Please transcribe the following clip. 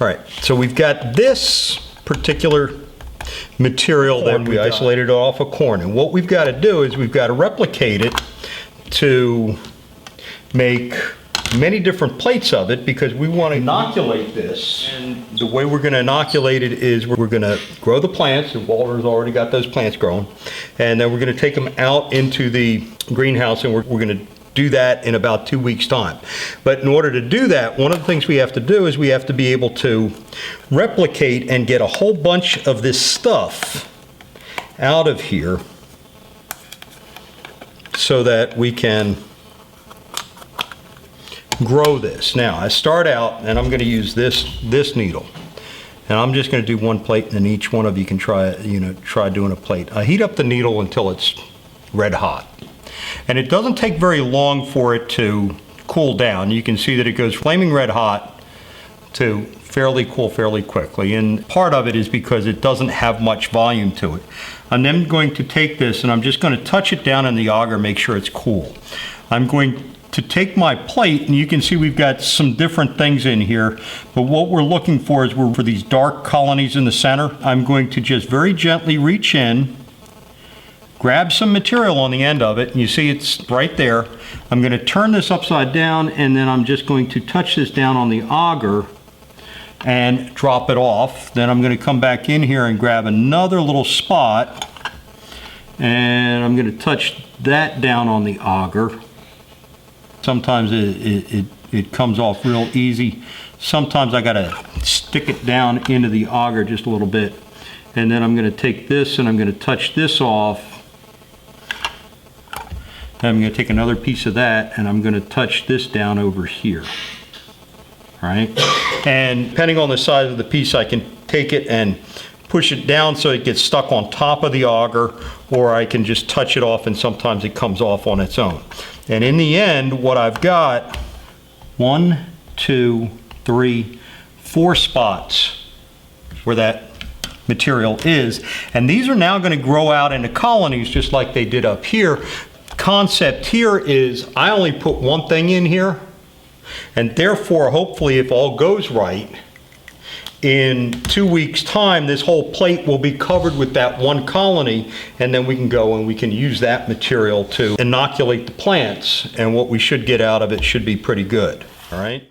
All right, so we've got this particular material that we isolated off of corn, and what we've got to do is we've got to replicate it to make many different plates of it, because we want to inoculate this. And the way we're going to inoculate it is we're going to grow the plants, and Walter's already got those plants growing, and then we're going to take them out into the greenhouse, and we're going to do that in about 2 weeks' time. But in order to do that, one of the things we have to do is we have to be able to replicate and get a whole bunch of this stuff out of here so that we can grow this. Now, I start out, and I'm going to use this needle, and I'm just going to do one plate, and then each one of you can try doing a plate. I heat up the needle until it's red hot, and it doesn't take very long for it to cool down. You can see that it goes flaming red hot to fairly cool fairly quickly, and part of it is because it doesn't have much volume to it. I'm then going to take this, and I'm just going to touch it down in the auger, make sure it's cool. I'm going to take my plate, and you can see we've got some different things in here, but what we're looking for is for these dark colonies in the center. I'm going to just very gently reach in, grab some material on the end of it, and you see it's right there. I'm going to turn this upside down, and then I'm just going to touch this down on the auger and drop it off. Then I'm going to come back in here and grab another little spot, and I'm going to touch that down on the auger. Sometimes it comes off real easy. Sometimes I gotta stick it down into the auger just a little bit. And then I'm gonna take this and I'm gonna touch this off. And I'm gonna take another piece of that and I'm gonna touch this down over here. All right? And depending on the size of the piece, I can take it and push it down so it gets stuck on top of the auger, or I can just touch it off and sometimes it comes off on its own. And in the end, what I've got, 1, 2, 3, 4 spots where that material is. And these are now going to grow out into colonies just like they did up here. Concept here is I only put one thing in here, and therefore, hopefully, if all goes right, in 2 weeks' time, this whole plate will be covered with that one colony, and then we can go and we can use that material to inoculate the plants, and what we should get out of it should be pretty good, all right?